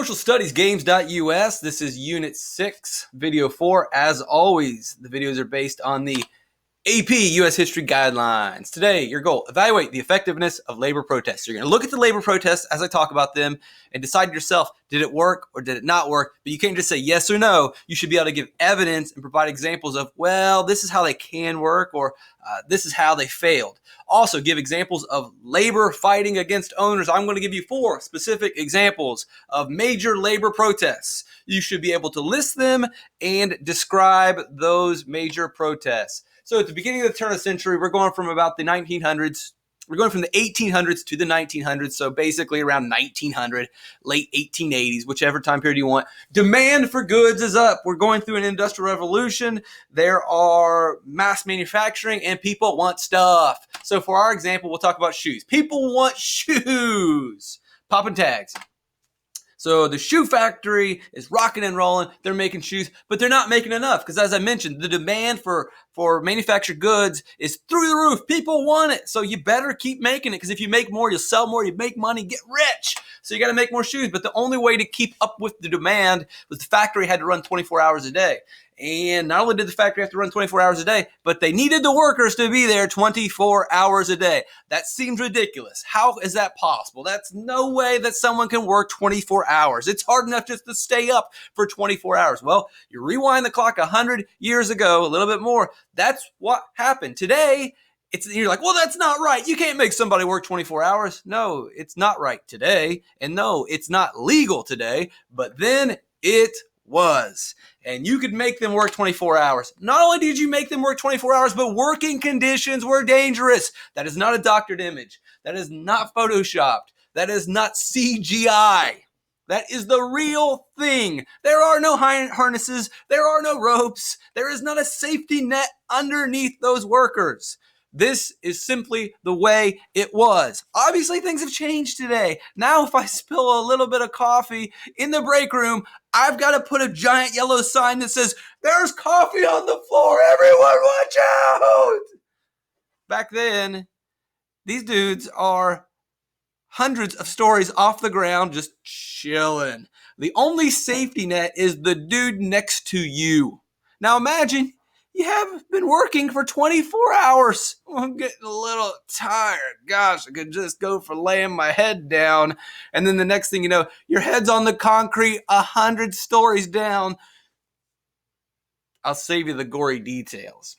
socialstudiesgames.us. This is Unit 6, Video 4. As always, the videos are based on the AP U.S. History Guidelines. Today, your goal, evaluate the effectiveness of labor protests. You're going to look at the labor protests as I talk about them and decide yourself, did it work or did it not work? But you can't just say yes or no. You should be able to give evidence and provide examples of, well, this is how they can work, or this is how they failed. Also, give examples of labor fighting against owners. I'm going to give you 4 specific examples of major labor protests. You should be able to list them and describe those major protests. So at the beginning of the turn of the century, we're going from about the 1900s. We're going from the 1800s to the 1900s, so basically around 1900, late 1880s, whichever time period you want. Demand for goods is up. We're going through an industrial revolution. There are mass manufacturing, and people want stuff. So for our example, we'll talk about shoes. People want shoes. Popping tags. So the shoe factory is rocking and rolling. They're making shoes, but they're not making enough because, as I mentioned, the demand for manufactured goods is through the roof. People want it, so you better keep making it because if you make more, you'll sell more, you make money, get rich. So you got to make more shoes, but the only way to keep up with the demand was the factory had to run 24 hours a day. And not only did the factory have to run 24 hours a day, but they needed the workers to be there 24 hours a day. That seems ridiculous. How is that possible? That's no way that someone can work 24 hours. It's hard enough just to stay up for 24 hours. Well, you rewind the clock 100 years ago, a little bit more. That's what happened. Today, you're like, well, that's not right. You can't make somebody work 24 hours. No, it's not right today. And no, it's not legal today. But then it was. And you could make them work 24 hours. Not only did you make them work 24 hours, but working conditions were dangerous. That is not a doctored image. That is not photoshopped. That is not CGI. That is the real thing. There are no harnesses. There are no ropes. There is not a safety net underneath those workers. This is simply the way it was. Obviously, things have changed today. Now, if I spill a little bit of coffee in the break room, I've got to put a giant yellow sign that says, "There's coffee on the floor. Everyone watch out!" Back then, these dudes are hundreds of stories off the ground just chilling. The only safety net is the dude next to you. Now imagine you have been working for 24 hours. I'm getting a little tired. Gosh, I could just go for laying my head down. And then the next thing you know, your head's on the concrete 100 stories down. I'll save you the gory details.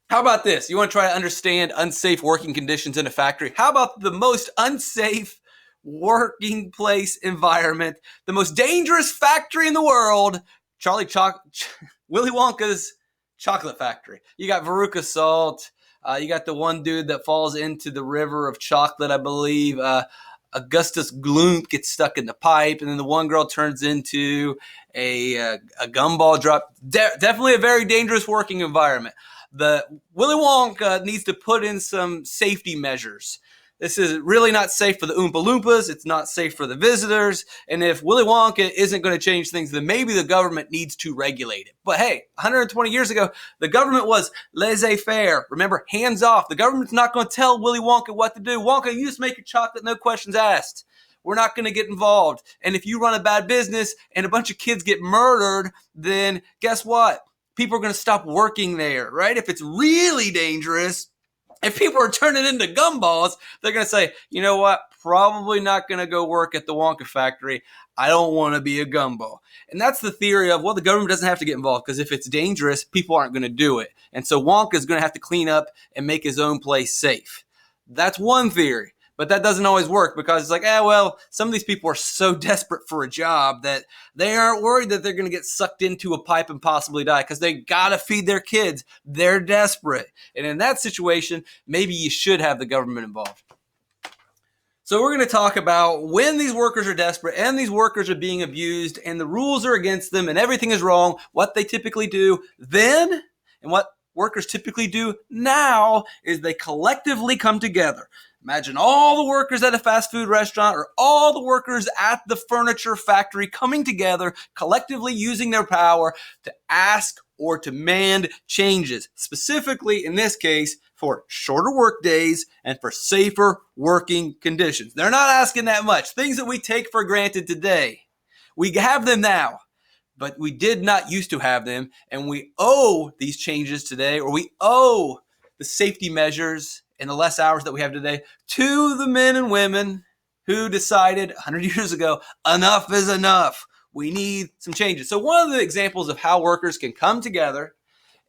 How about this? You want to try to understand unsafe working conditions in a factory? How about the most unsafe working place environment, the most dangerous factory in the world, Willy Wonka's chocolate factory. You got Veruca Salt. You got the one dude that falls into the river of chocolate, I believe. Augustus Gloop gets stuck in the pipe, and then the one girl turns into a gumball drop. Definitely a very dangerous working environment. The Willy Wonka needs to put in some safety measures. This is really not safe for the Oompa Loompas. It's not safe for the visitors. And if Willy Wonka isn't going to change things, then maybe the government needs to regulate it. But hey, 120 years ago, the government was laissez-faire. Remember, hands off. The government's not going to tell Willy Wonka what to do. Wonka, you just make your chocolate, no questions asked. We're not going to get involved. And if you run a bad business and a bunch of kids get murdered, then guess what? People are going to stop working there, right? If it's really dangerous, if people are turning into gumballs, they're going to say, you know what? Probably not going to go work at the Wonka factory. I don't want to be a gumball. And that's the theory of, well, the government doesn't have to get involved because if it's dangerous, people aren't going to do it. And so Wonka is going to have to clean up and make his own place safe. That's one theory. But that doesn't always work because it's like, well, some of these people are so desperate for a job that they aren't worried that they're going to get sucked into a pipe and possibly die because they got to feed their kids. They're desperate. And in that situation, maybe you should have the government involved. So we're going to talk about when these workers are desperate and these workers are being abused and the rules are against them and everything is wrong, what they typically do then and what workers typically do now is they collectively come together. Imagine all the workers at a fast food restaurant or all the workers at the furniture factory coming together, collectively using their power to ask or demand changes, specifically in this case for shorter work days and for safer working conditions. They're not asking that much, things that we take for granted today. We have them now, but we did not used to have them, and we owe these changes today, or we owe the safety measures and the less hours that we have today to the men and women who decided 100 years ago, enough is enough. We need some changes. So one of the examples of how workers can come together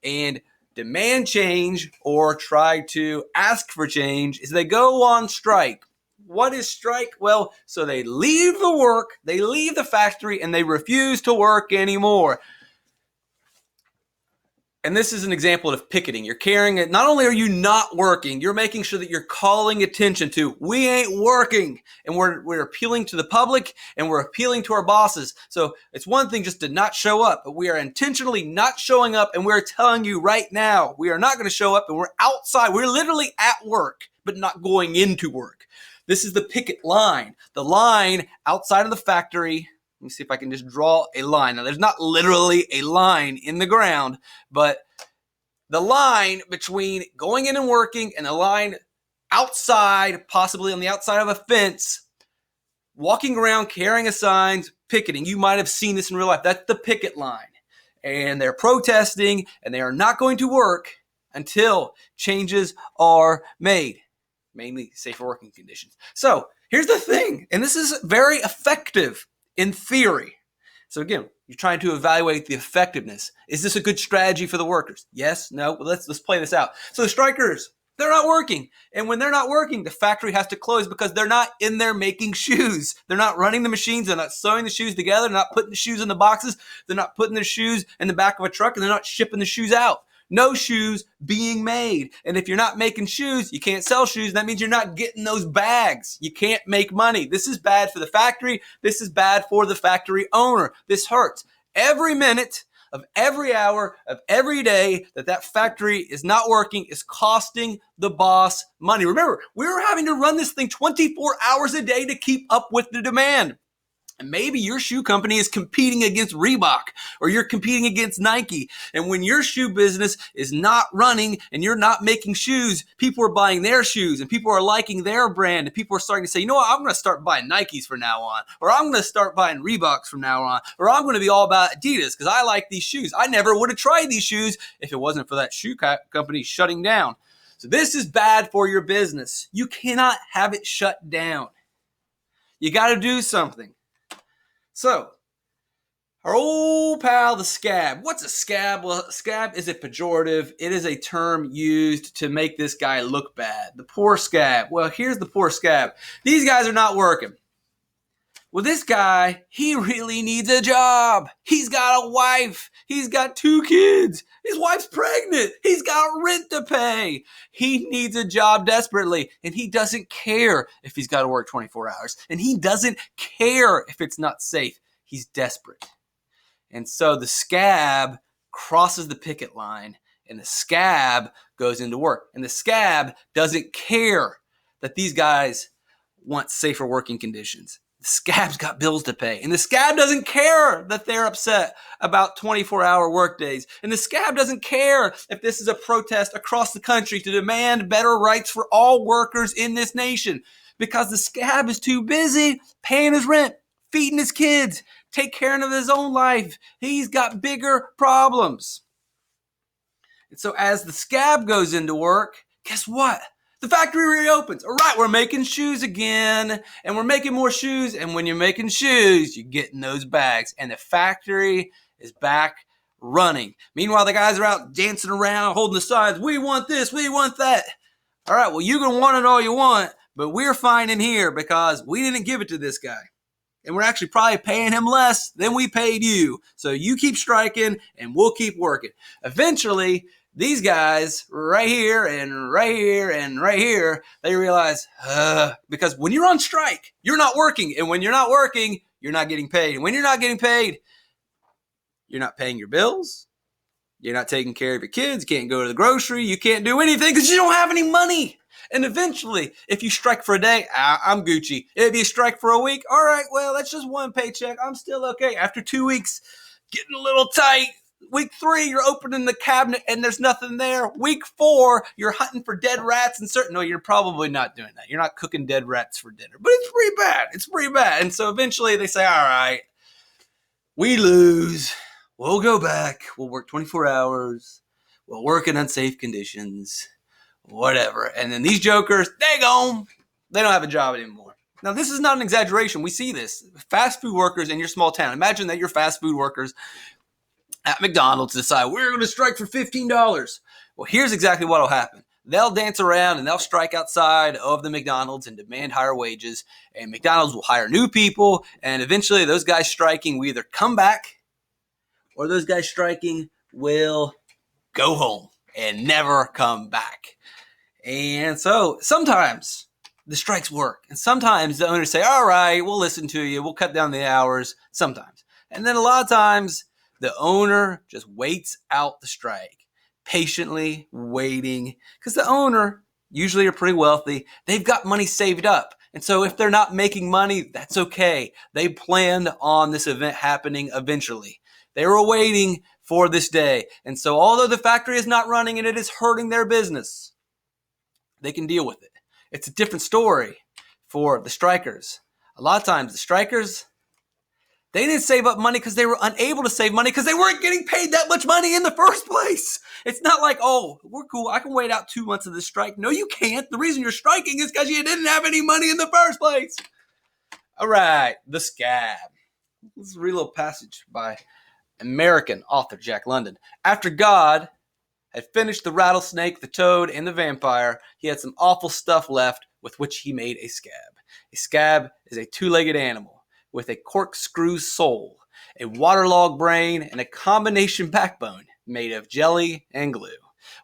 and demand change or try to ask for change is they go on strike. What is strike? Well, so they leave the work, they leave the factory, and they refuse to work anymore. And this is an example of picketing. You're carrying it. Not only are you not working, you're making sure that you're calling attention to, we ain't working. And we're appealing to the public, and we're appealing to our bosses. So it's one thing just to not show up, but we are intentionally not showing up, and we're telling you right now, we are not going to show up, and we're outside. We're literally at work, but not going into work. This is the picket line. The line outside of the factory. Let me see if I can just draw a line. Now, there's not literally a line in the ground, but the line between going in and working and the line outside, possibly on the outside of a fence, walking around carrying a sign, picketing. You might have seen this in real life. That's the picket line. And they're protesting, and they are not going to work until changes are made, mainly safer working conditions. So here's the thing, and this is very effective in theory. So again, you're trying to evaluate the effectiveness. Is this a good strategy for the workers? Yes, no, well, let's play this out. So the strikers, they're not working. And when they're not working, the factory has to close because they're not in there making shoes. They're not running the machines. They're not sewing the shoes together. They're not putting the shoes in the boxes. They're not putting the shoes in the back of a truck, and they're not shipping the shoes out. No shoes being made. And if you're not making shoes, you can't sell shoes. That means you're not getting those bags. You can't make money. This is bad for the factory. This is bad for the factory owner. This hurts. Every minute of every hour of every day that factory is not working is costing the boss money. Remember, we're having to run this thing 24 hours a day to keep up with the demand. And maybe your shoe company is competing against Reebok, or you're competing against Nike. And when your shoe business is not running and you're not making shoes, people are buying their shoes and people are liking their brand. And people are starting to say, you know what, I'm going to start buying Nikes from now on, or I'm going to start buying Reeboks from now on, or I'm going to be all about Adidas because I like these shoes. I never would have tried these shoes if it wasn't for that shoe company shutting down. So this is bad for your business. You cannot have it shut down. You got to do something. So, our old pal, the scab. What's a scab? Well, a scab is a pejorative. It is a term used to make this guy look bad. The poor scab. Well, here's the poor scab. These guys are not working. Well, this guy, he really needs a job. He's got a wife. He's got 2 kids. His wife's pregnant. He's got rent to pay. He needs a job desperately, and he doesn't care if he's got to work 24 hours, and he doesn't care if it's not safe. He's desperate. And so the scab crosses the picket line, and the scab goes into work. And the scab doesn't care that these guys want safer working conditions. The scab's got bills to pay. And the scab doesn't care that they're upset about 24-hour workdays. And the scab doesn't care if this is a protest across the country to demand better rights for all workers in this nation. Because the scab is too busy paying his rent, feeding his kids, taking care of his own life. He's got bigger problems. And so as the scab goes into work, guess what? The factory reopens. All right, we're making shoes again, and we're making more shoes. And when you're making shoes, you're getting those bags. And the factory is back running. Meanwhile, the guys are out dancing around, holding the signs. We want this, we want that. All right, well, you can want it all you want, but we're fine in here because we didn't give it to this guy. And we're actually probably paying him less than we paid you. So you keep striking, and we'll keep working. Eventually, these guys right here and right here and right here, they realize, because when you're on strike, you're not working. And when you're not working, you're not getting paid. And when you're not getting paid, you're not paying your bills. You're not taking care of your kids. You can't go to the grocery. You can't do anything because you don't have any money. And eventually, if you strike for a day, I'm Gucci. If you strike for a week, all right, well, that's just one paycheck. I'm still okay. After 2 weeks, getting a little tight. Week 3, you're opening the cabinet and there's nothing there. Week 4, you're hunting for dead rats and no, you're probably not doing that. You're not cooking dead rats for dinner, but it's pretty bad. It's pretty bad. And so eventually they say, all right, We lose. We'll go back. We'll work 24 hours. We'll work in unsafe conditions. Whatever. And then these jokers, they gone. They don't have a job anymore. Now, this is not an exaggeration. We see this. Fast food workers in your small town. Imagine that your fast food workers at McDonald's decide, we're going to strike for $15. Well, here's exactly what will happen. They'll dance around and they'll strike outside of the McDonald's and demand higher wages. And McDonald's will hire new people. And eventually those guys striking will either come back or those guys striking will go home and never come back. And so sometimes the strikes work. And sometimes the owners say, all right, we'll listen to you. We'll cut down the hours sometimes. And then a lot of times the owner just waits out the strike, patiently waiting, because the owner usually are pretty wealthy. They've got money saved up. And so if they're not making money, that's okay. They planned on this event happening eventually. They were waiting for this day. And so although the factory is not running and it is hurting their business, they can deal with it. It's a different story for the strikers. A lot of times the strikers, they didn't save up money because they were unable to save money because they weren't getting paid that much money in the first place. It's not like, oh, we're cool. I can wait out 2 months of this strike. No, you can't. The reason you're striking is because you didn't have any money in the first place. All right, the scab. This is a real little passage by American author Jack London. After God had finished the rattlesnake, the toad, and the vampire, he had some awful stuff left with which he made a scab. A scab is a two-legged animal with a corkscrew soul, a waterlogged brain, and a combination backbone made of jelly and glue.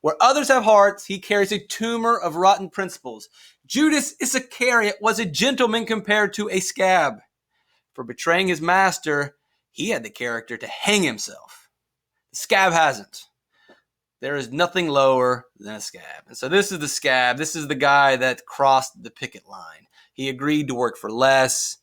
Where others have hearts, he carries a tumor of rotten principles. Judas Iscariot was a gentleman compared to a scab. For betraying his master, he had the character to hang himself. The scab hasn't. There is nothing lower than a scab. And so this is the scab. This is the guy that crossed the picket line. He agreed to work for less.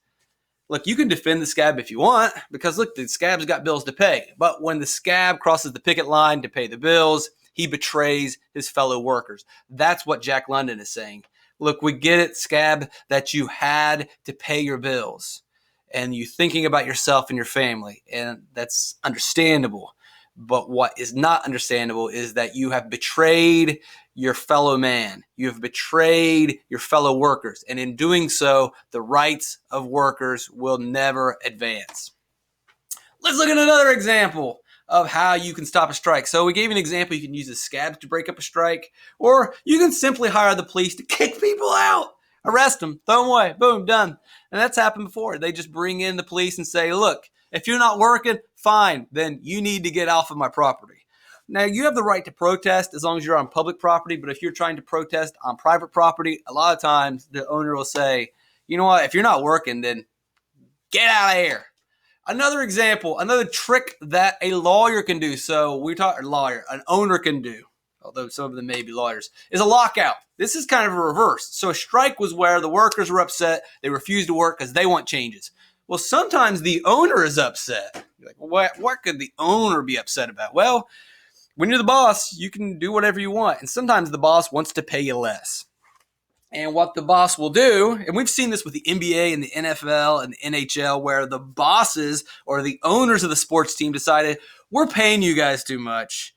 Look, you can defend the scab if you want, because look, the scab's got bills to pay. But when the scab crosses the picket line to pay the bills, he betrays his fellow workers. That's what Jack London is saying. Look, we get it, scab, that you had to pay your bills. And you thinking about yourself and your family. And that's understandable. But what is not understandable is that you have betrayed your fellow man. You have betrayed your fellow workers. And in doing so, the rights of workers will never advance. Let's look at another example of how you can stop a strike. So we gave an example. You can use the scabs to break up a strike, or you can simply hire the police to kick people out. Arrest them, throw them away, boom, done. And that's happened before. They just bring in the police and say, look, if you're not working, fine, then you need to get off of my property. Now, you have the right to protest as long as you're on public property, but if you're trying to protest on private property, a lot of times the owner will say, you know what, if you're not working, then get out of here. Another example, another trick that a lawyer can do, so we're talking lawyer, an owner can do, although some of them may be lawyers, is a lockout. This is kind of a reverse. So a strike was where the workers were upset. They refused to work because they want changes. Well, sometimes the owner is upset. You're like, what could the owner be upset about? Well, when you're the boss, you can do whatever you want. And sometimes the boss wants to pay you less. And what the boss will do, and we've seen this with the NBA and the NFL and the NHL, where the bosses or the owners of the sports team decided, we're paying you guys too much,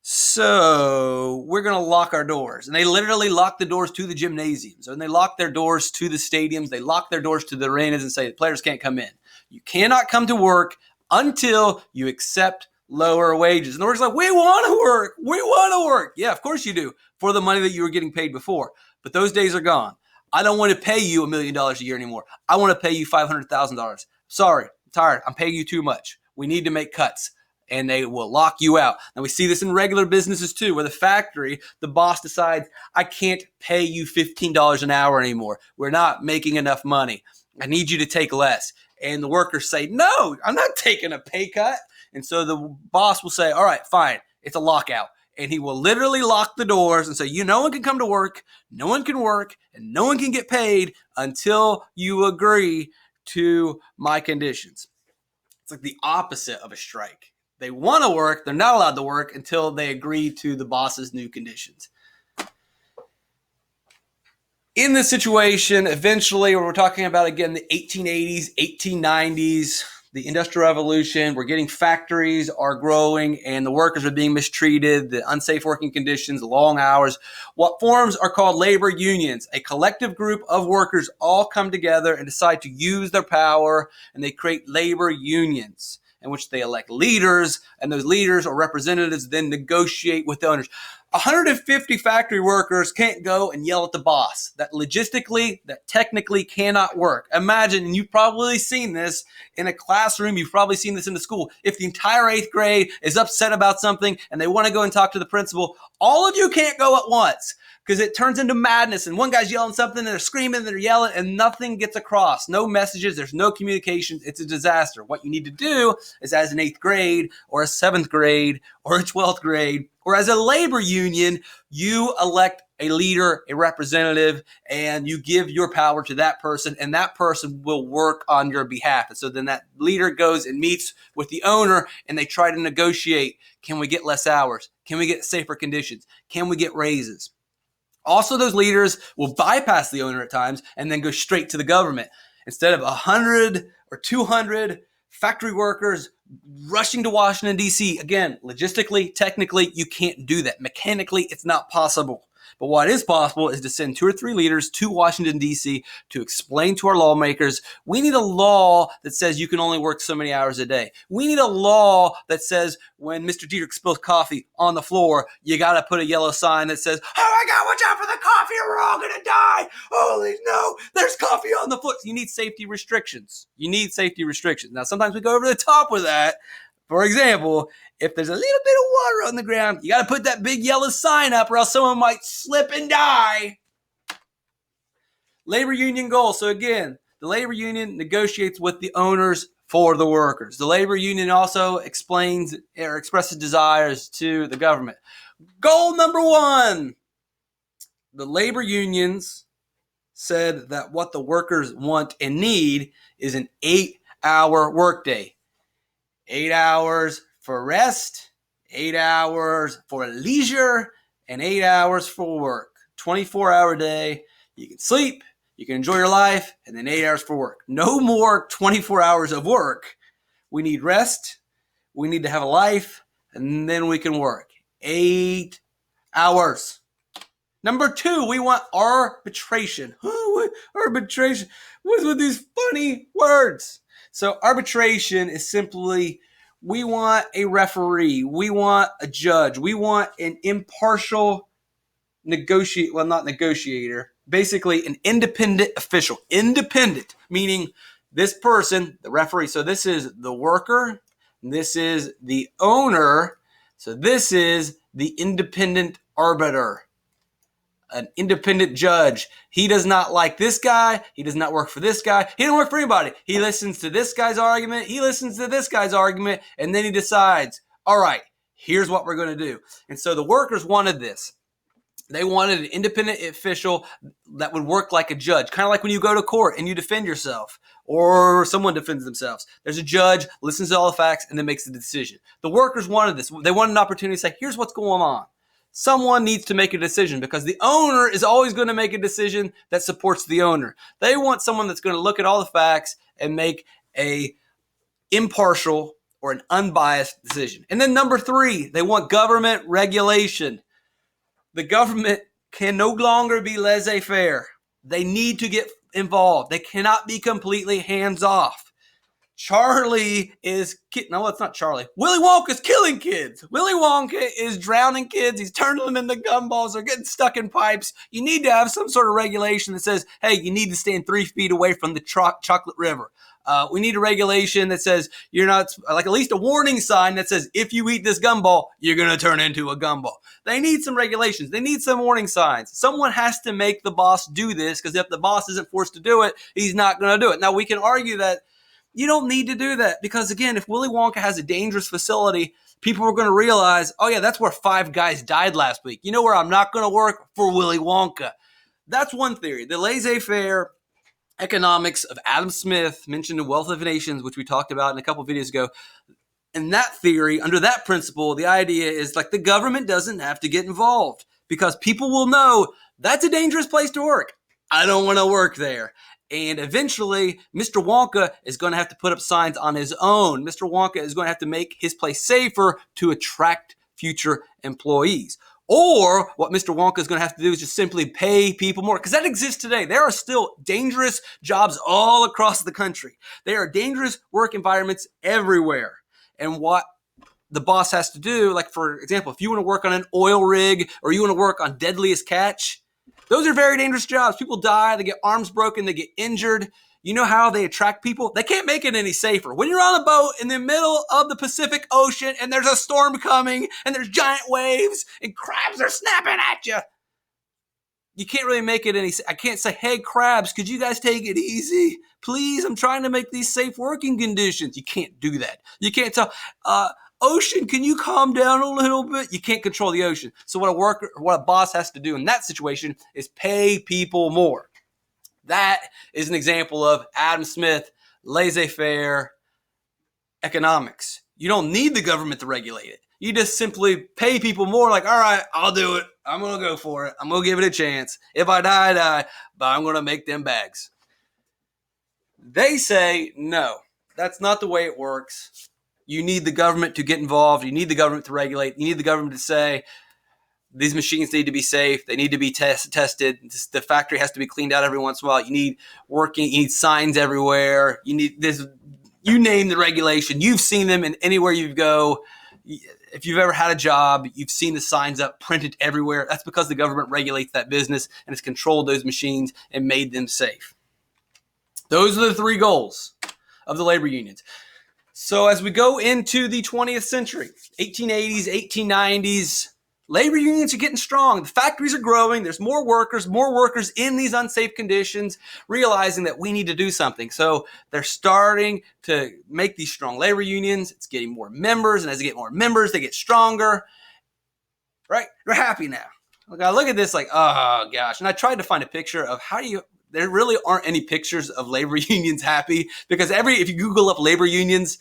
so we're going to lock our doors. And they literally lock the doors to the gymnasiums, and they lock their doors to the stadiums. They lock their doors to the arenas and say the players can't come in. You cannot come to work until you accept lower wages. And the workers are like, we want to work. We want to work. Yeah, of course you do, for the money that you were getting paid before. But those days are gone. I don't want to pay you $1 million a year anymore. I want to pay you $500,000. Sorry, I'm tired. I'm paying you too much. We need to make cuts. And they will lock you out. And we see this in regular businesses too, where the factory, the boss decides, I can't pay you $15 an hour anymore. We're not making enough money. I need you to take less. And the workers say, no, I'm not taking a pay cut. And so the boss will say, all right, fine, it's a lockout. And he will literally lock the doors and say, no one can come to work, no one can work, and no one can get paid until you agree to my conditions. It's like the opposite of a strike. They want to work. They're not allowed to work until they agree to the boss's new conditions. In this situation, eventually, we're talking about, again, the 1880s, 1890s, the Industrial Revolution. We're getting factories are growing and the workers are being mistreated, the unsafe working conditions, long hours. What forms are called labor unions. A collective group of workers all come together and decide to use their power, and they create labor unions in which they elect leaders, and those leaders or representatives then negotiate with the owners. 150 factory workers can't go and yell at the boss. That logistically, that technically cannot work. Imagine, and you've probably seen this in a classroom, you've probably seen this in the school. If the entire 8th grade is upset about something and they want to go and talk to the principal, all of you can't go at once because it turns into madness. And one guy's yelling something, and they're screaming, they're yelling, and nothing gets across. No messages, there's no communication. It's a disaster. What you need to do is, as an 8th grade or a 7th grade or a 12th grade, or as a labor union, you elect a leader, a representative, and you give your power to that person, and that person will work on your behalf. And so then that leader goes and meets with the owner, and they try to negotiate. Can we get less hours? Can we get safer conditions? Can we get raises? Also, those leaders will bypass the owner at times and then go straight to the government. Instead of 100 or 200 factory workers rushing to Washington, D.C., again, logistically, technically, you can't do that. Mechanically, it's not possible. But what is possible is to send 2 or 3 leaders to Washington, D.C. to explain to our lawmakers, we need a law that says you can only work so many hours a day. We need a law that says when Mr. Dietrich spills coffee on the floor, you got to put a yellow sign that says, oh my God, watch out for the coffee or we're all going to die. Holy no, there's coffee on the floor. You need safety restrictions. You need safety restrictions. Now, sometimes we go over the top with that. For example, if there's a little bit of water on the ground, you got to put that big yellow sign up or else someone might slip and die. Labor union goal. So again, the labor union negotiates with the owners for the workers. The labor union also explains or expresses desires to the government. Goal number 1. The labor unions said that what the workers want and need is an 8-hour workday. 8 hours for rest, 8 hours for leisure, and 8 hours for work. 24-hour day. You can sleep, you can enjoy your life, and then 8 hours for work. No more 24 hours of work. We need rest, we need to have a life, and then we can work. 8 hours. Number 2, we want arbitration. Arbitration. What's with these funny words? So arbitration is simply, we want a referee, we want a judge, we want an impartial not negotiator, basically an independent official. Independent, meaning this person, the referee, so this is the worker, this is the owner, so this is the independent arbiter. An independent judge. He does not like this guy. He does not work for this guy. He doesn't work for anybody. He listens to this guy's argument. He listens to this guy's argument. And then he decides, all right, here's what we're going to do. And so the workers wanted this. They wanted an independent official that would work like a judge. Kind of like when you go to court and you defend yourself or someone defends themselves. There's a judge, listens to all the facts, and then makes the decision. The workers wanted this. They wanted an opportunity to say, here's what's going on. Someone needs to make a decision because the owner is always going to make a decision that supports the owner. They want someone that's going to look at all the facts and make a impartial or an unbiased decision. And then number 3, they want government regulation. The government can no longer be laissez-faire. They need to get involved. They cannot be completely hands-off. Charlie is no, it's not Charlie. Willy Wonka's killing kids. Willy Wonka is drowning kids. He's turning them into gumballs. They're getting stuck in pipes. You need to have some sort of regulation that says, hey, you need to stand 3 feet away from the chocolate river. We need a regulation that says you're not, like at least a warning sign that says if you eat this gumball, you're going to turn into a gumball. They need some regulations. They need some warning signs. Someone has to make the boss do this because if the boss isn't forced to do it, he's not going to do it. Now, we can argue that you don't need to do that because, again, if Willy Wonka has a dangerous facility, people are going to realize, oh, yeah, that's where 5 guys died last week. You know where I'm not going to work? For Willy Wonka. That's one theory. The laissez-faire economics of Adam Smith, mentioned in Wealth of Nations, which we talked about in a couple videos ago. In that theory, under that principle, the idea is like the government doesn't have to get involved because people will know that's a dangerous place to work. I don't want to work there. And eventually, Mr. Wonka is going to have to put up signs on his own. Mr. Wonka is going to have to make his place safer to attract future employees. Or what Mr. Wonka is going to have to do is just simply pay people more, because that exists today. There are still dangerous jobs all across the country. There are dangerous work environments everywhere. And what the boss has to do, like for example, if you want to work on an oil rig or you want to work on deadliest catch, those are very dangerous jobs. People die, they get arms broken, they get injured. You know how they attract people? They can't make it any safer. When you're on a boat in the middle of the Pacific Ocean and there's a storm coming and there's giant waves and crabs are snapping at you, you can't really make it any. I can't say, hey, crabs, could you guys take it easy? Please, I'm trying to make these safe working conditions. You can't do that. You can't tell, ocean, can you calm down a little bit? You can't control the ocean. So what a boss has to do in that situation is pay people more. That is an example of Adam Smith, laissez-faire economics. You don't need the government to regulate it. You just simply pay people more, like, all right, I'll do it. I'm going to go for it. I'm going to give it a chance. If I die, I die, but I'm going to make them bags. They say, no, that's not the way it works. You need the government to get involved. You need the government to regulate. You need the government to say, these machines need to be safe. They need to be tested. The factory has to be cleaned out every once in a while. You need signs everywhere. You name the regulation. You've seen them in anywhere you go. If you've ever had a job, you've seen the signs up printed everywhere. That's because the government regulates that business and has controlled those machines and made them safe. Those are the three goals of the labor unions. So as we go into the 20th century, 1880s, 1890s, labor unions are getting strong. The factories are growing. There's more workers in these unsafe conditions, realizing that we need to do something. So they're starting to make these strong labor unions. It's getting more members, and as they get more members, they get stronger. Right? They're happy now. I look at this like, oh gosh. And I tried to find a picture of there really aren't any pictures of labor unions happy, because if you Google up labor unions,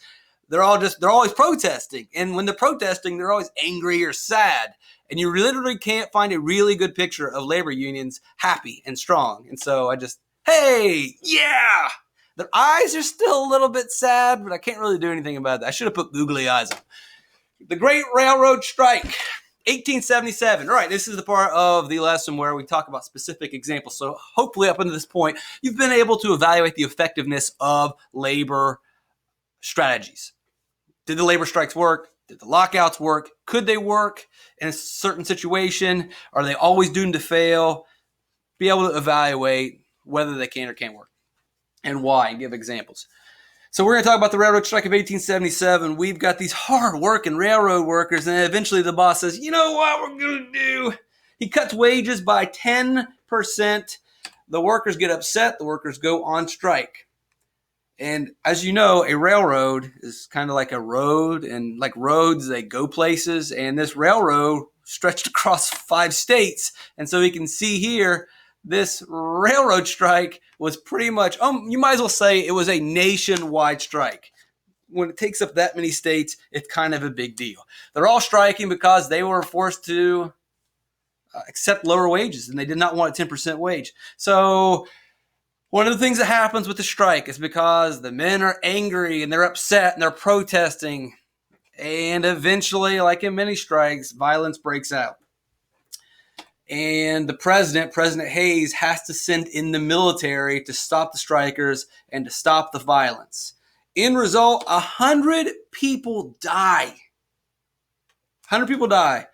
they're always protesting. And when they're protesting, they're always angry or sad. And you literally can't find a really good picture of labor unions happy and strong. And so hey, yeah! Their eyes are still a little bit sad, but I can't really do anything about that. I should have put googly eyes on. The Great Railroad Strike, 1877. All right, this is the part of the lesson where we talk about specific examples. So hopefully up until this point, you've been able to evaluate the effectiveness of labor strategies. Did the labor strikes work? Did the lockouts work? Could they work in a certain situation? Are they always doomed to fail? Be able to evaluate whether they can or can't work and why, and give examples. So we're going to talk about the railroad strike of 1877. We've got these hard-working railroad workers, and eventually the boss says, you know what we're going to do? He cuts wages by 10%. The workers get upset. The workers go on strike. And as you know, a railroad is kind of like a road, and like roads, they go places. And this railroad stretched across 5 states. And so we can see here, this railroad strike was pretty much, you might as well say it was a nationwide strike. When it takes up that many states, it's kind of a big deal. They're all striking because they were forced to accept lower wages, and they did not want a 10% wage. So one of the things that happens with the strike is because the men are angry and they're upset and they're protesting. And eventually, like in many strikes, violence breaks out. And the President Hayes, has to send in the military to stop the strikers and to stop the violence. In result, 100 people die. 100 people die.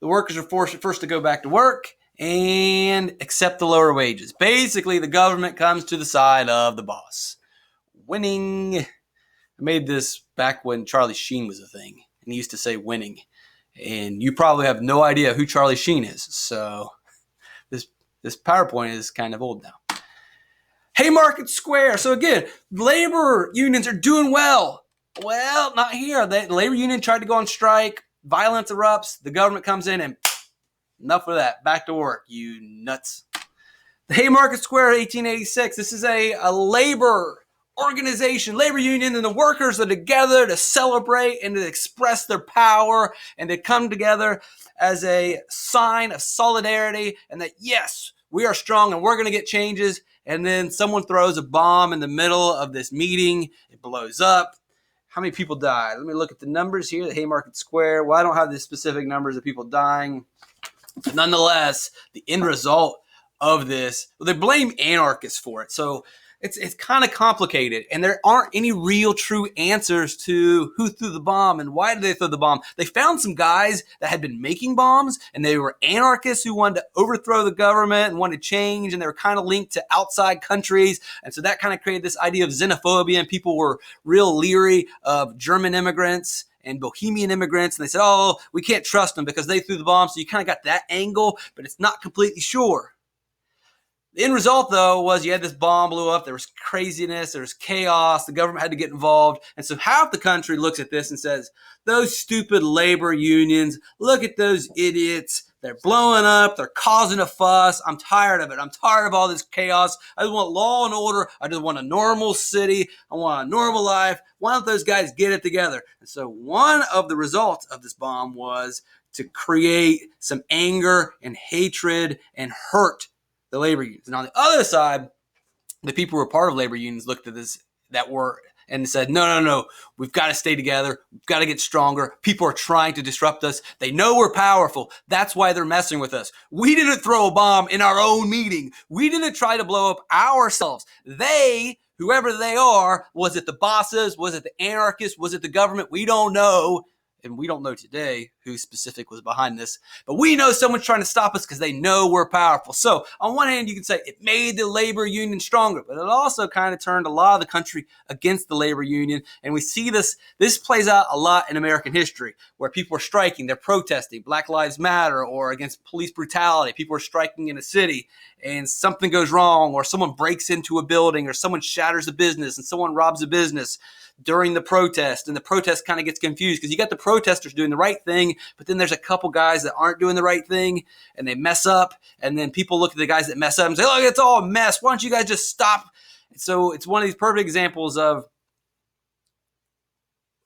The workers are forced to go back to work and accept the lower wages. Basically, the government comes to the side of the boss. Winning. I made this back when Charlie Sheen was a thing, and he used to say winning. And you probably have no idea who Charlie Sheen is. So this PowerPoint is kind of old now. Haymarket Square. So again, labor unions are doing well. Well, not here. The labor union tried to go on strike. Violence erupts. The government comes in and enough of that. Back to work, you nuts. The Haymarket Square, 1886. This is a labor organization, labor union, and the workers are together to celebrate and to express their power, and they come together as a sign of solidarity and that, yes, we are strong and we're going to get changes. and then someone throws a bomb in the middle of this meeting. It blows up. How many people died? Let me look at the numbers here. The Haymarket Square. Well, I don't have the specific numbers of people dying. But nonetheless, the end result of this, well, they blame anarchists for it. So it's kind of complicated, and there aren't any real true answers to who threw the bomb and why did they throw the bomb. They found some guys that had been making bombs, and they were anarchists who wanted to overthrow the government and wanted change, and they were kind of linked to outside countries, and so that kind of created this idea of xenophobia, and people were real leery of German immigrants and Bohemian immigrants, and they said, oh, we can't trust them because they threw the bomb, so you kind of got that angle, but it's not completely sure. The end result, though, was you had this bomb blew up. There was craziness. There was chaos. The government had to get involved. And so half the country looks at this and says, those stupid labor unions, look at those idiots. They're blowing up. They're causing a fuss. I'm tired of it. I'm tired of all this chaos. I just want law and order. I just want a normal city. I want a normal life. Why don't those guys get it together? And so one of the results of this bomb was to create some anger and hatred and hurt the labor unions. And on the other side, the people who were part of labor unions looked at this and said, no, we've got to stay together. We've got to get stronger. People are trying to disrupt us. They know we're powerful. That's why they're messing with us. We didn't throw a bomb in our own meeting. We didn't try to blow up ourselves. They, whoever they are, was it the bosses? Was it the anarchists? Was it the government? We don't know. And we don't know today who specific was behind this, but we know someone's trying to stop us because they know we're powerful. So on one hand, you can say it made the labor union stronger, but it also kind of turned a lot of the country against the labor union. And we see this plays out a lot in American history where people are striking, they're protesting, Black Lives Matter, or against police brutality. People are striking in a city and something goes wrong, or someone breaks into a building, or someone shatters a business and someone robs a business during the protest, and the protest kind of gets confused because you got the protesters doing the right thing, but then there's a couple guys that aren't doing the right thing and they mess up, and then people look at the guys that mess up and say, look, it's all a mess. Why don't you guys just stop? So it's one of these perfect examples of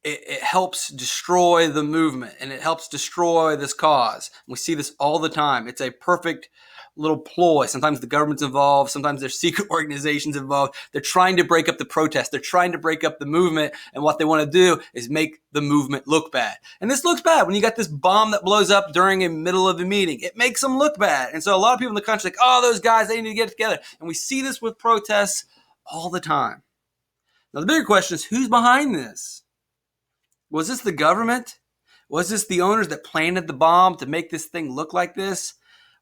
it helps destroy the movement and it helps destroy this cause. We see this all the time. It's a perfect little ploy. Sometimes the government's involved. Sometimes there's secret organizations involved. They're trying to break up the protest. They're trying to break up the movement. And what they want to do is make the movement look bad. And this looks bad when you got this bomb that blows up during a middle of a meeting. It makes them look bad. And so a lot of people in the country are like, oh, those guys, they need to get together. And we see this with protests all the time. Now, the bigger question is, who's behind this? Was this the government? Was this the owners that planted the bomb to make this thing look like this?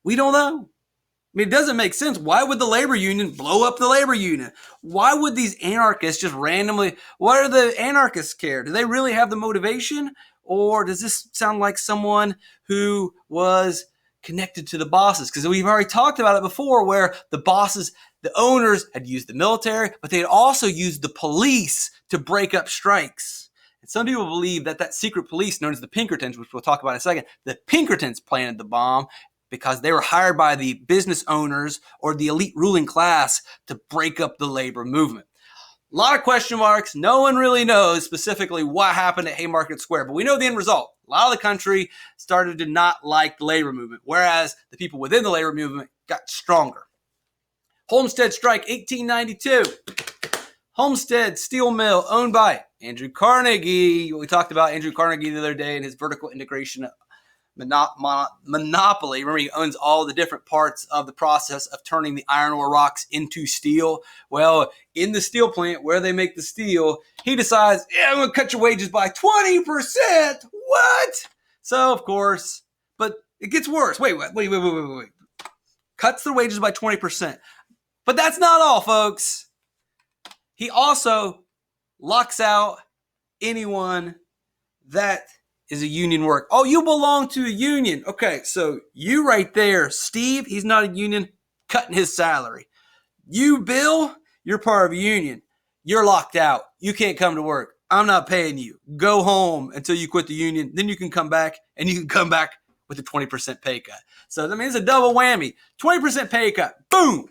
We don't know. I mean, it doesn't make sense. Why would the labor union blow up the labor union? Why would these anarchists just randomly, why do the anarchists care? Do they really have the motivation? Or does this sound like someone who was connected to the bosses? Because we've already talked about it before where the bosses, the owners had used the military, but they had also used the police to break up strikes. And some people believe that that secret police known as the Pinkertons, which we'll talk about in a second, the Pinkertons planted the bomb because they were hired by the business owners or the elite ruling class to break up the labor movement. A lot of question marks. No one really knows specifically what happened at Haymarket Square, but we know the end result. A lot of the country started to not like the labor movement, whereas the people within the labor movement got stronger. Homestead Strike, 1892. Homestead Steel Mill owned by Andrew Carnegie. We talked about Andrew Carnegie the other day and his vertical integration monopoly. Remember, he owns all the different parts of the process of turning the iron ore rocks into steel. Well, in the steel plant where they make the steel, he decides, yeah, I'm going to cut your wages by 20%. What? So, of course, but it gets worse. Wait. Cuts the wages by 20%. But that's not all, folks. He also locks out anyone that is a union work. Oh, you belong to a union. Okay, so you right there, Steve, he's not a union, cutting his salary. You, Bill, you're part of a union. You're locked out. You can't come to work. I'm not paying you. Go home until you quit the union. Then you can come back, and you can come back with a 20% pay cut. So that means a double whammy. 20% pay cut. Boom.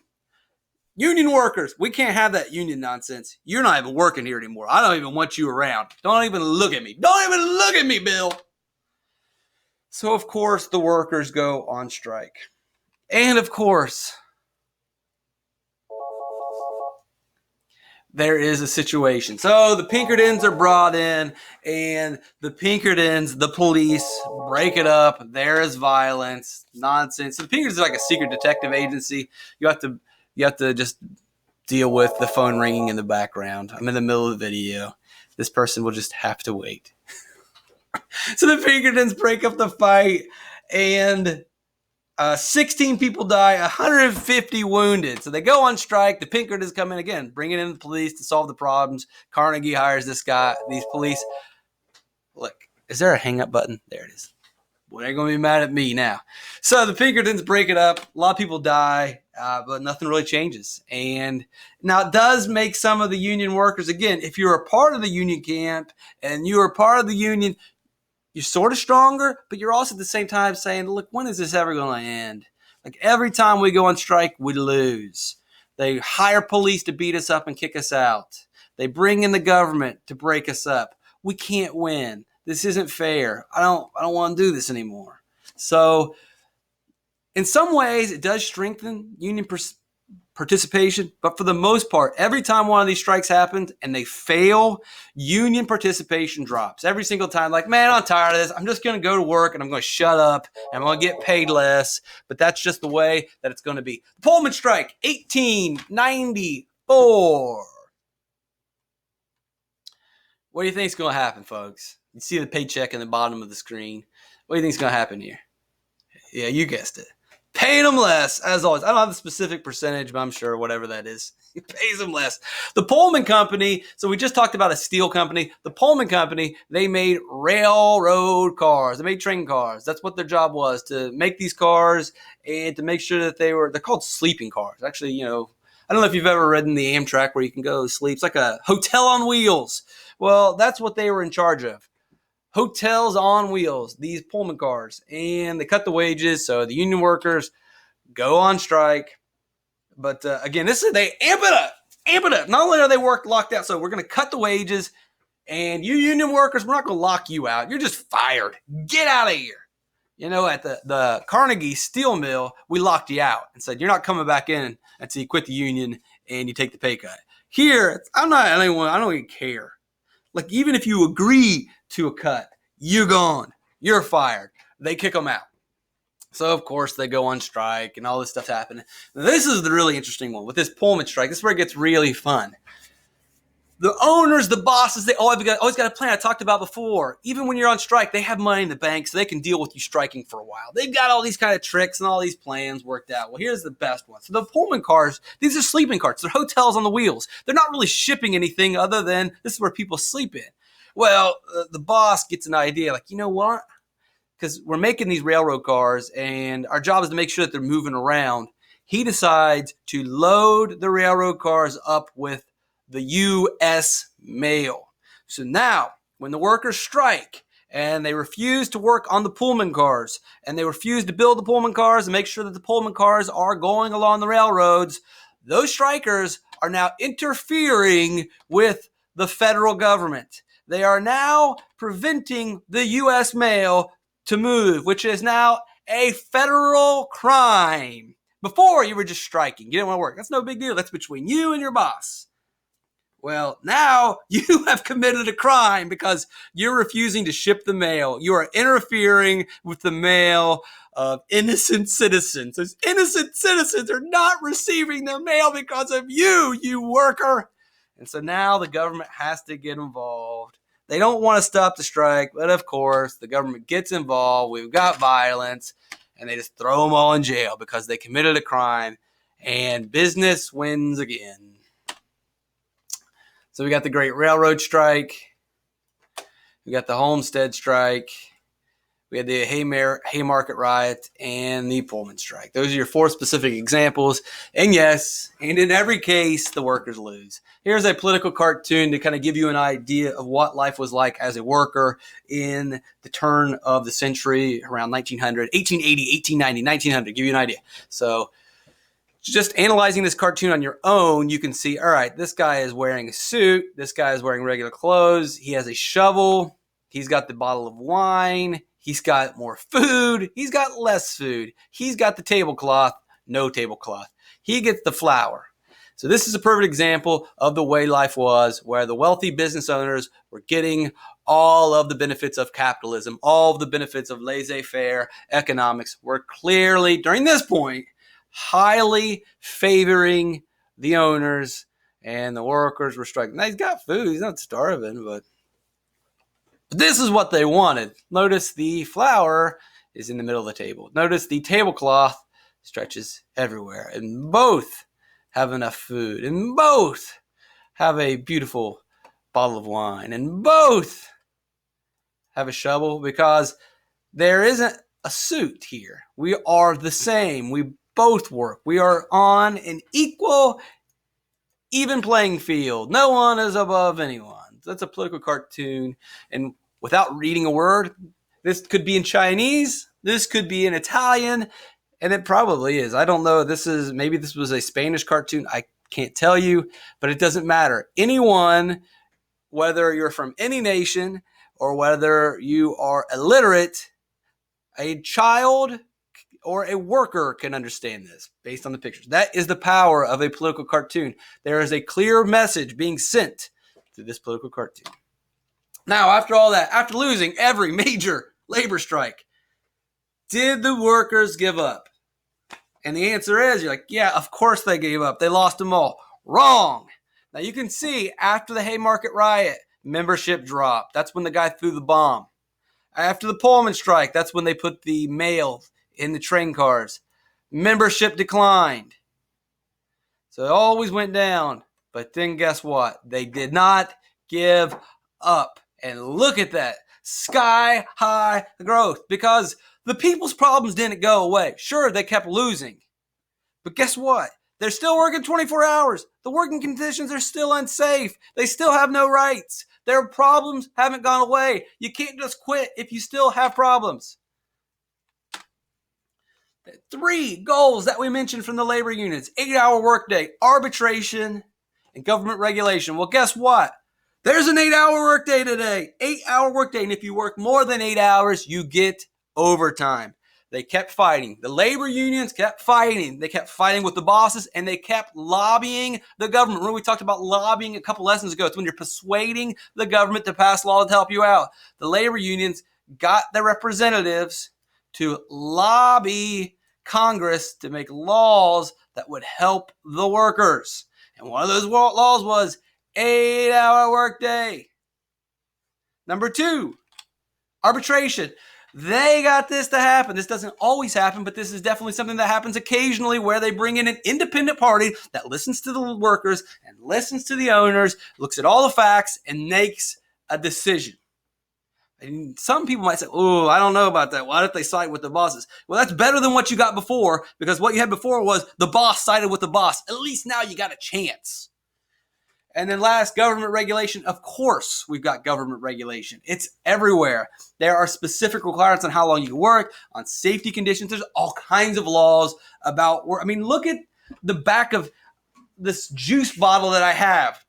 Union workers, we can't have that union nonsense. You're not even working here anymore. I don't even want you around. Don't even look at me. Don't even look at me, Bill. So, of course, the workers go on strike. And, of course, there is a situation. So the Pinkertons are brought in, and the Pinkertons, the police, break it up. There is violence, nonsense. So the Pinkertons are like a secret detective agency. You have to just deal with the phone ringing in the background. I'm in the middle of the video. This person will just have to wait. So the Pinkertons break up the fight, and 16 people die, 150 wounded. So they go on strike. The Pinkertons come in again, bringing in the police to solve the problems. Carnegie hires these police. Look, is there a hang up button? There it is. Well, they're going to be mad at me now. So the Pinkertons break it up. A lot of people die, but nothing really changes. And now it does make some of the union workers, again, if you're a part of the union camp and you're a part of the union, you're sort of stronger, but you're also at the same time saying, look, when is this ever going to end? Like every time we go on strike, we lose. They hire police to beat us up and kick us out. They bring in the government to break us up. We can't win. This isn't fair. I don't want to do this anymore. So in some ways, it does strengthen union participation, but for the most part, every time one of these strikes happens and they fail, union participation drops every single time. Like, man, I'm tired of this. I'm just going to go to work and I'm going to shut up and I'm going to get paid less. But that's just the way that it's going to be. The Pullman strike, 1894. What do you think is going to happen, folks? You see the paycheck in the bottom of the screen. What do you think is going to happen here? Yeah, you guessed it. Paying them less, as always. I don't have the specific percentage, but I'm sure whatever that is, it pays them less. The Pullman Company, so we just talked about a steel company. The Pullman Company, they made railroad cars. They made train cars. That's what their job was, to make these cars and to make sure that they're called sleeping cars. Actually, I don't know if you've ever ridden the Amtrak where you can go sleep. It's like a hotel on wheels. Well, that's what they were in charge of. Hotels on wheels, these Pullman cars, and they cut the wages, so the union workers go on strike. But again, they amp it up. Not only are they locked out, so we're going to cut the wages, and you union workers, we're not going to lock you out. You're just fired. Get out of here. At the Carnegie steel mill, we locked you out and said, you're not coming back in until you quit the union and you take the pay cut. Here, I don't even care. Like, even if you agree to a cut, you're gone. You're fired. They kick them out. So, of course, they go on strike and all this stuff's happening. Now, this is the really interesting one. With this Pullman strike, this is where it gets really fun. The owners, the bosses, they always got a plan I talked about before. Even when you're on strike, they have money in the bank so they can deal with you striking for a while. They've got all these kind of tricks and all these plans worked out. Well, here's the best one. So the Pullman cars, these are sleeping cars. They're hotels on the wheels. They're not really shipping anything other than this is where people sleep in. Well, the boss gets an idea like, you know what? Because we're making these railroad cars and our job is to make sure that they're moving around. He decides to load the railroad cars up with the U.S. mail. So now, when the workers strike and they refuse to work on the Pullman cars and they refuse to build the Pullman cars and make sure that the Pullman cars are going along the railroads, those strikers are now interfering with the federal government. They are now preventing the U.S. mail to move, which is now a federal crime. Before, you were just striking. You didn't want to work. That's no big deal. That's between you and your boss. Well, now you have committed a crime because you're refusing to ship the mail. You are interfering with the mail of innocent citizens. Those innocent citizens are not receiving their mail because of you, you worker. And so now the government has to get involved. They don't want to stop the strike, but of course the government gets involved. We've got violence, and they just throw them all in jail because they committed a crime, and business wins again. So we got the Great Railroad Strike. We got the Homestead Strike. We had the Haymarket Riot and the Pullman Strike. Those are your 4 specific examples. And yes, and in every case, the workers lose. Here's a political cartoon to kind of give you an idea of what life was like as a worker in the turn of the century around 1900, 1880, 1890, 1900. Give you an idea. So just analyzing this cartoon on your own, you can see, all right, this guy is wearing a suit. This guy is wearing regular clothes. He has a shovel. He's got the bottle of wine. He's got more food. He's got less food. He's got the tablecloth. No tablecloth. He gets the flour. So this is a perfect example of the way life was, where the wealthy business owners were getting all of the benefits of capitalism, all of the benefits of laissez-faire economics, were clearly, during this point, highly favoring the owners, and the workers were striking. Now, he's got food. He's not starving, but this is what they wanted. Notice the flour is in the middle of the table. Notice the tablecloth stretches everywhere, and both have enough food, and both have a beautiful bottle of wine, and both have a shovel, because there isn't a suit here. We are the same. We both work. We are on an equal, even playing field. No one is above anyone. That's a political cartoon, and without reading a word, this could be in Chinese, this could be in Italian, and it probably is. I don't know. Maybe this was a Spanish cartoon. I can't tell you, but it doesn't matter. Anyone, whether you're from any nation or whether you are illiterate, a child or a worker can understand this based on the pictures. That is the power of a political cartoon. There is a clear message being sent through this political cartoon. Now, after all that, after losing every major labor strike, did the workers give up? And the answer is, you're like, yeah, of course they gave up. They lost them all. Wrong. Now you can see after the Haymarket riot, membership dropped. That's when the guy threw the bomb. After the Pullman strike, that's when they put the mail in the train cars. Membership declined. So it always went down. But then guess what? They did not give up. And look at that. Sky high growth, because the people's problems didn't go away. Sure, they kept losing. But guess what? They're still working 24 hours. The working conditions are still unsafe. They still have no rights. Their problems haven't gone away. You can't just quit if you still have problems. 3 goals that we mentioned from the labor unions: 8-hour workday, arbitration, and government regulation. Well, guess what? There's an 8-hour workday today. 8-hour workday. And if you work more than 8 hours, you get overtime. They kept fighting. The labor unions kept fighting. They kept fighting with the bosses, and they kept lobbying the government. Remember, we talked about lobbying a couple lessons ago. It's when you're persuading the government to pass laws to help you out. The labor unions got their representatives to lobby Congress to make laws that would help the workers. And one of those laws was 8-hour workday. Number 2, arbitration. They got this to happen. This doesn't always happen, but this is definitely something that happens occasionally, where they bring in an independent party that listens to the workers and listens to the owners, looks at all the facts, and makes a decision. And some people might say, oh, I don't know about that. Why don't they side with the bosses? Well, that's better than what you got before, because what you had before was the boss sided with the boss. At least now you got a chance. And then last, government regulation. Of course, we've got government regulation. It's everywhere. There are specific requirements on how long you can work, on safety conditions. There's all kinds of laws about work. I mean, look at the back of this juice bottle that I have.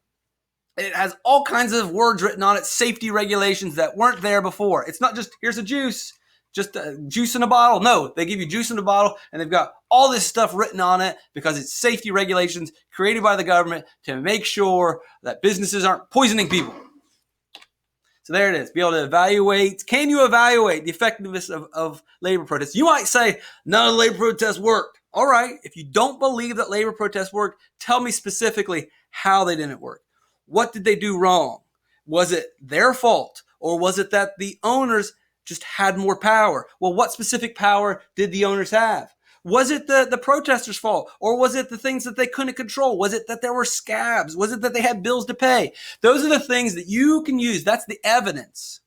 It has all kinds of words written on it, safety regulations that weren't there before. It's not just, here's a juice, just a juice in a bottle. No, they give you juice in a bottle, and they've got all this stuff written on it because it's safety regulations created by the government to make sure that businesses aren't poisoning people. So there it is. Be able to evaluate. Can you evaluate the effectiveness of labor protests? You might say, none of the labor protests worked. All right. If you don't believe that labor protests worked, tell me specifically how they didn't work. What did they do wrong? Was it their fault? Or was it that the owners just had more power? Well, what specific power did the owners have? Was it the protesters' fault? Or was it the things that they couldn't control? Was it that there were scabs? Was it that they had bills to pay? Those are the things that you can use. That's the evidence.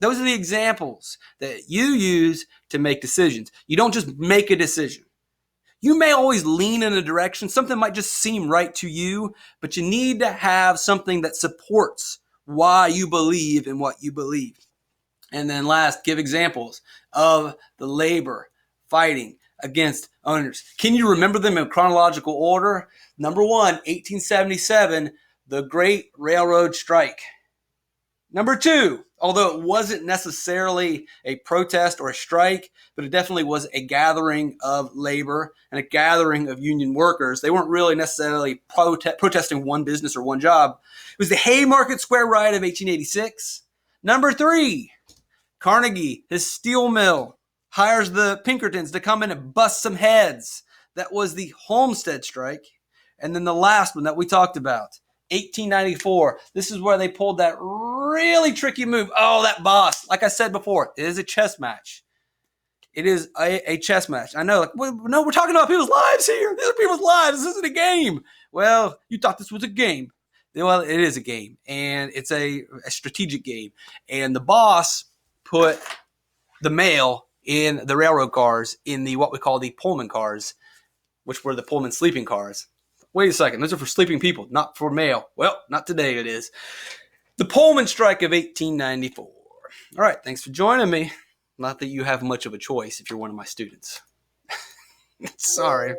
Those are the examples that you use to make decisions. You don't just make a decision. You may always lean in a direction. Something might just seem right to you, but you need to have something that supports why you believe in what you believe. And then last, give examples of the labor fighting against owners. Can you remember them in chronological order? Number 1, 1877, the Great Railroad Strike. Number 2, Although it wasn't necessarily a protest or a strike, but it definitely was a gathering of labor and a gathering of union workers. They weren't really necessarily protesting one business or one job. It was the Haymarket Square Riot of 1886. Number 3, Carnegie, his steel mill, hires the Pinkertons to come in and bust some heads. That was the Homestead Strike. And then the last one that we talked about, 1894. This is where they pulled that really tricky move. Oh, that boss. Like I said before, it is a chess match. It is a chess match. I know, no, we're talking about people's lives here. These are people's lives. This isn't a game. Well, you thought this was a game. Well, it is a game, and it's a strategic game. And the boss put the mail in the railroad cars in the what we call the Pullman cars, which were the Pullman sleeping cars. Wait a second, those are for sleeping people, not for mail. Well, not today it is. The Pullman Strike of 1894. All right, thanks for joining me. Not that you have much of a choice if you're one of my students. Sorry.